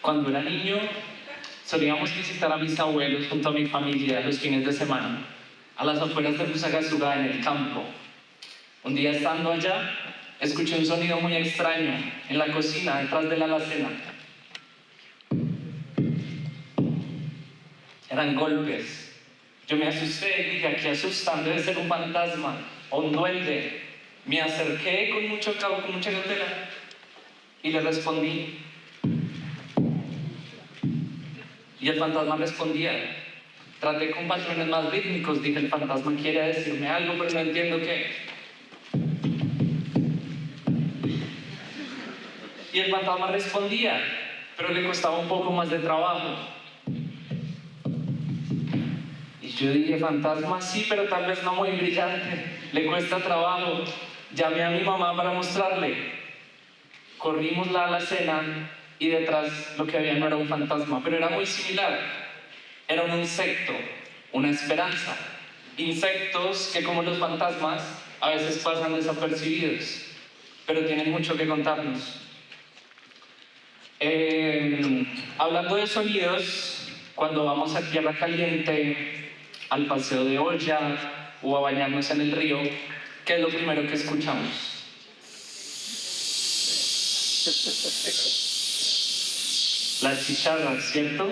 Cuando era niño, solíamos visitar a mis abuelos junto a mi familia los fines de semana, a las afueras de Fusagasugá, en el campo. Un día estando allá, escuché un sonido muy extraño en la cocina, detrás de la alacena. Eran golpes. Yo me asusté y dije, qué asustan, debe ser un fantasma o un duende. Me acerqué con mucha cautela y le respondí. Y el fantasma respondía. Traté con patrones más rítmicos, dije, el fantasma quiere decirme algo, pero no entiendo qué. Y el fantasma respondía, pero le costaba un poco más de trabajo. Y yo dije, fantasma sí, pero tal vez no muy brillante, le cuesta trabajo. Llamé a mi mamá para mostrarle. Corrimos la alacena y detrás lo que había no era un fantasma, pero era muy similar. Era un insecto, una esperanza. Insectos que, como los fantasmas, a veces pasan desapercibidos, pero tienen mucho que contarnos. Hablando de sonidos, cuando vamos a Tierra Caliente, al paseo de olla o a bañarnos en el río, ¿qué es lo primero que escuchamos? Las chicharras, ¿cierto?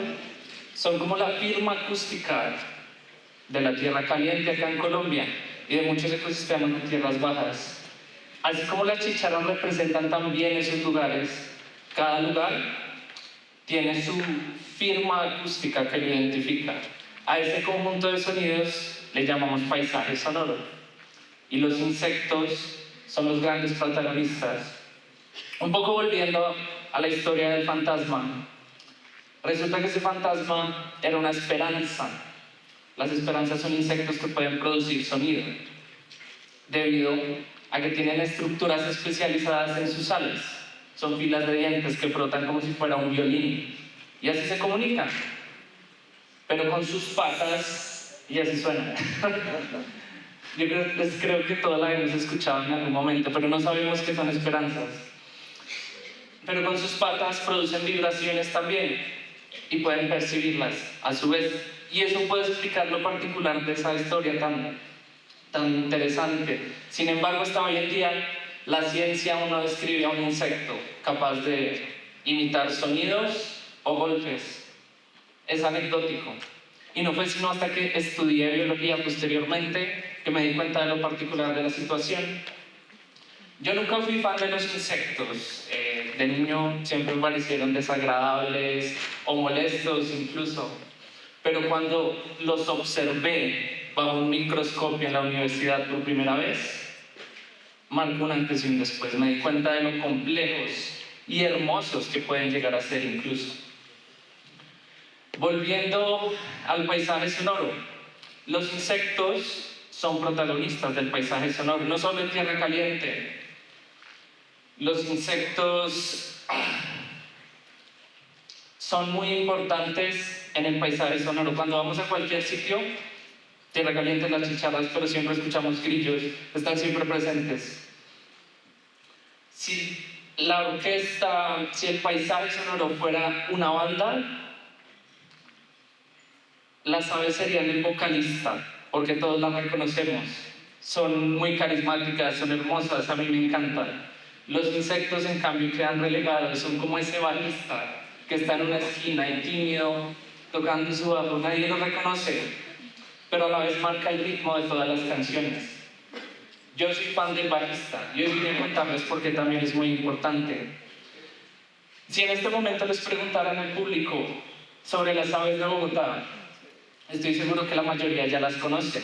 Son como la firma acústica de la Tierra Caliente acá en Colombia y de muchos ecosistemas de tierras bajas. Así como las chicharras representan también esos lugares, cada lugar tiene su firma acústica que lo identifica. A ese conjunto de sonidos le llamamos paisaje sonoro. Y los insectos son los grandes protagonistas. Un poco volviendo a la historia del fantasma, resulta que ese fantasma era una esperanza. Las esperanzas son insectos que pueden producir sonido, debido a que tienen estructuras especializadas en sus alas. Son filas de dientes que frotan como si fuera un violín. Y así se comunican. Pero con sus patas, y así suena. Yo creo que todos la hemos escuchado en algún momento, pero no sabemos qué son esperanzas. Pero con sus patas producen vibraciones también y pueden percibirlas a su vez. Y eso puede explicar lo particular de esa historia tan interesante. Sin embargo, hasta hoy en día, la ciencia aún no describe a un insecto capaz de imitar sonidos o golpes. Es anecdótico. Y no fue sino hasta que estudié biología posteriormente que me di cuenta de lo particular de la situación. Yo nunca fui fan de los insectos. De niño siempre me parecieron desagradables o molestos incluso. Pero cuando los observé bajo un microscopio en la universidad por primera vez, marcó un antes y un después. Me di cuenta de lo complejos y hermosos que pueden llegar a ser incluso. Volviendo al paisaje sonoro, los insectos son protagonistas del paisaje sonoro, no solo en Tierra Caliente. Los insectos son muy importantes en el paisaje sonoro. Cuando vamos a cualquier sitio, Tierra Caliente, las chicharras, pero siempre escuchamos grillos, están siempre presentes. Si la orquesta, si el paisaje sonoro fuera una banda, las aves serían el vocalista, porque todos las reconocemos. Son muy carismáticas, son hermosas, a mí me encantan. Los insectos, en cambio, quedan relegados, son como ese bajista que está en una esquina y tímido, tocando su bajo, nadie lo reconoce, pero a la vez marca el ritmo de todas las canciones. Yo soy fan del bajista y hoy vine a contarles porque también es muy importante. Si en este momento les preguntaran al público sobre las aves de Bogotá, estoy seguro que la mayoría ya las conoce.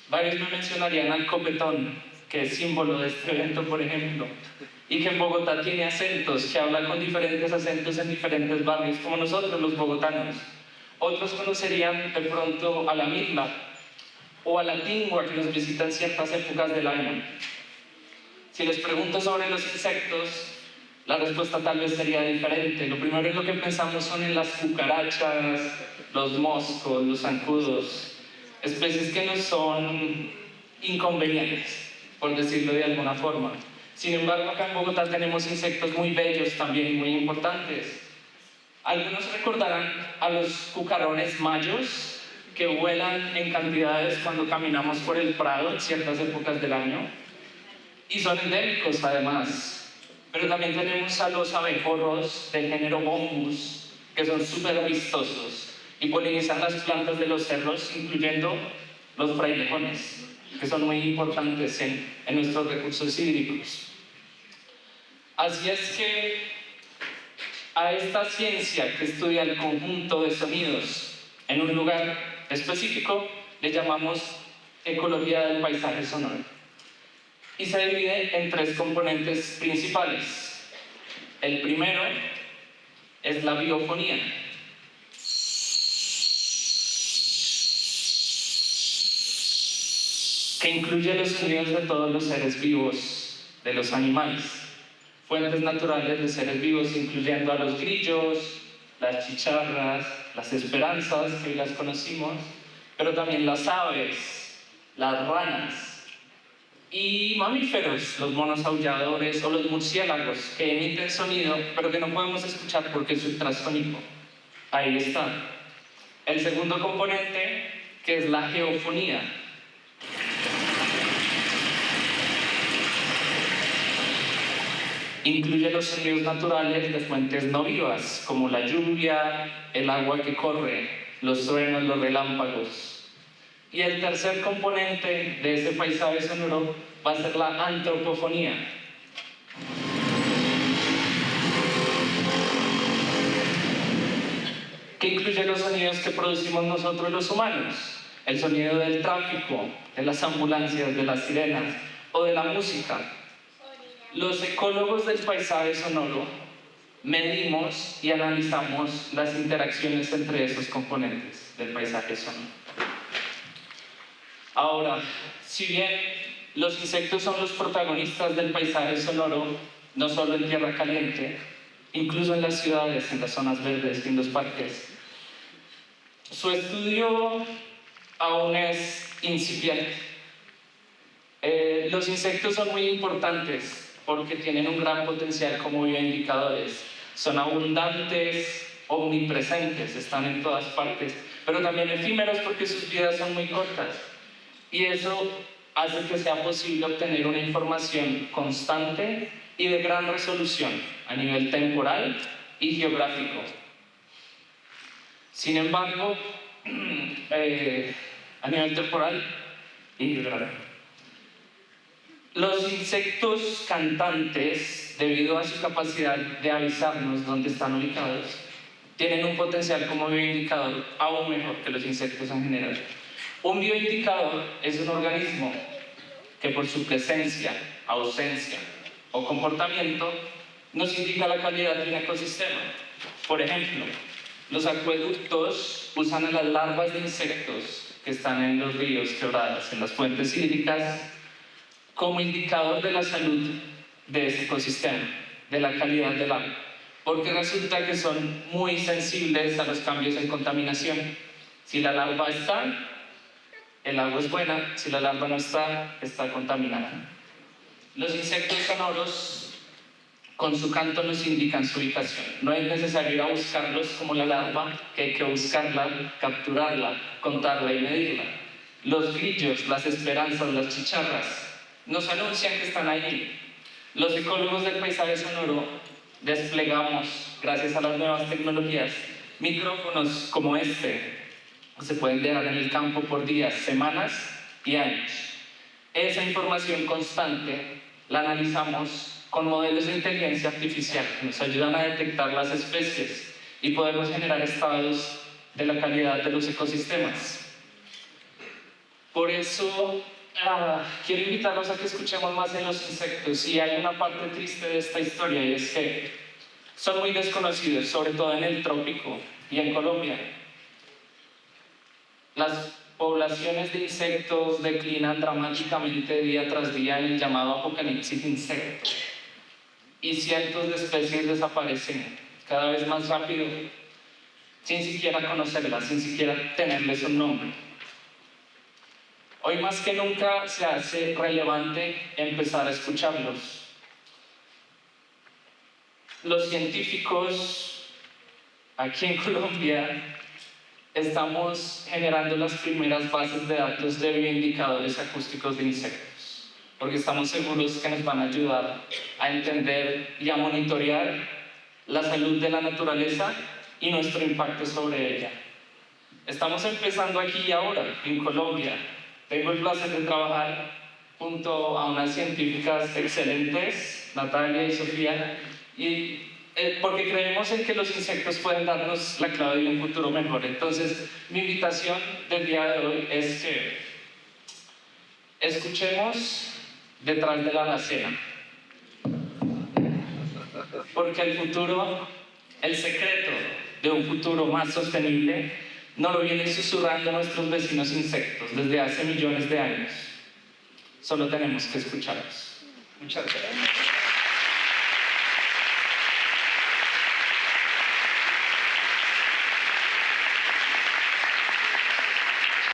Varios me mencionarían al copetón, que es símbolo de este evento, por ejemplo, y que en Bogotá tiene acentos, que habla con diferentes acentos en diferentes barrios, como nosotros los bogotanos. Otros conocerían de pronto a la mirla o a la tingua, que nos visita en ciertas épocas del año. Si les pregunto sobre los insectos, la respuesta tal vez sería diferente. Lo primero en lo que pensamos son en las cucarachas, los moscos, los zancudos, especies que no son inconvenientes, por decirlo de alguna forma. Sin embargo, acá en Bogotá tenemos insectos muy bellos también, muy importantes. Algunos recordarán a los cucarones mayos que vuelan en cantidades cuando caminamos por el Prado en ciertas épocas del año y son endémicos además. Pero también tenemos a los abejorros del género Bombus, que son súper vistosos y polinizan las plantas de los cerros, incluyendo los frailejones, que son muy importantes en nuestros recursos hídricos. Así es que a esta ciencia que estudia el conjunto de sonidos en un lugar específico le llamamos ecología del paisaje sonoro. Y se divide en tres componentes principales. El primero es la biofonía, que incluye los sonidos de todos los seres vivos, de los animales, fuentes naturales de seres vivos, incluyendo a los grillos, las chicharras, las esperanzas, que hoy las conocimos, pero también las aves, las ranas, y mamíferos, los monos aulladores o los murciélagos, que emiten sonido, pero que no podemos escuchar porque es ultrasónico. Ahí está. El segundo componente, que es la geofonía. Incluye los sonidos naturales de fuentes no vivas, como la lluvia, el agua que corre, los truenos, los relámpagos. Y el tercer componente de ese paisaje sonoro va a ser la antropofonía. Que incluye los sonidos que producimos nosotros los humanos. El sonido del tráfico, de las ambulancias, de las sirenas o de la música. Los ecólogos del paisaje sonoro medimos y analizamos las interacciones entre esos componentes del paisaje sonoro. Ahora, si bien los insectos son los protagonistas del paisaje sonoro, no solo en tierra caliente, incluso en las ciudades, en las zonas verdes y en los parques, su estudio aún es incipiente. Los insectos son muy importantes porque tienen un gran potencial como bioindicadores. Son abundantes, omnipresentes, están en todas partes, pero también efímeros porque sus vidas son muy cortas. Y eso hace que sea posible obtener una información constante y de gran resolución a nivel temporal y geográfico. Sin embargo, a nivel temporal y geográfico. Los insectos cantantes, debido a su capacidad de avisarnos dónde están ubicados, tienen un potencial como bioindicador aún mejor que los insectos en general. Un bioindicador es un organismo que por su presencia, ausencia o comportamiento nos indica la calidad de un ecosistema. Por ejemplo, los acueductos usan a las larvas de insectos que están en los ríos, quebradas, en las fuentes hídricas, como indicador de la salud de ese ecosistema, de la calidad del agua, porque resulta que son muy sensibles a los cambios en contaminación. Si la larva está, el agua es buena; si la larva no está, está contaminada. Los insectos sonoros, con su canto, nos indican su ubicación. No es necesario ir a buscarlos como la larva, que hay que buscarla, capturarla, contarla y medirla. Los grillos, las esperanzas, las chicharras, nos anuncian que están ahí. Los ecólogos del paisaje sonoro desplegamos, gracias a las nuevas tecnologías, micrófonos como este, se pueden dejar en el campo por días, semanas y años. Esa información constante la analizamos con modelos de inteligencia artificial que nos ayudan a detectar las especies y podemos generar estados de la calidad de los ecosistemas. Por eso quiero invitarlos a que escuchemos más en los insectos. Y hay una parte triste de esta historia, y es que son muy desconocidos, sobre todo en el trópico y en Colombia. Las poblaciones de insectos declinan dramáticamente día tras día en el llamado apocalipsis insecto. Y cientos de especies desaparecen cada vez más rápido, sin siquiera conocerlas, sin siquiera tenerles un nombre. Hoy más que nunca se hace relevante empezar a escucharlos. Los científicos aquí en Colombia estamos generando las primeras bases de datos de bioindicadores acústicos de insectos, porque estamos seguros que nos van a ayudar a entender y a monitorear la salud de la naturaleza y nuestro impacto sobre ella. Estamos empezando aquí y ahora, en Colombia. Tengo el placer de trabajar junto a unas científicas excelentes, Natalia y Sofía, y porque creemos en que los insectos pueden darnos la clave de un futuro mejor. Entonces, mi invitación del día de hoy es que escuchemos detrás de la alacena, porque el futuro, el secreto de un futuro más sostenible, nos lo vienen susurrando nuestros vecinos insectos desde hace millones de años. Solo tenemos que escucharlos. Muchas gracias.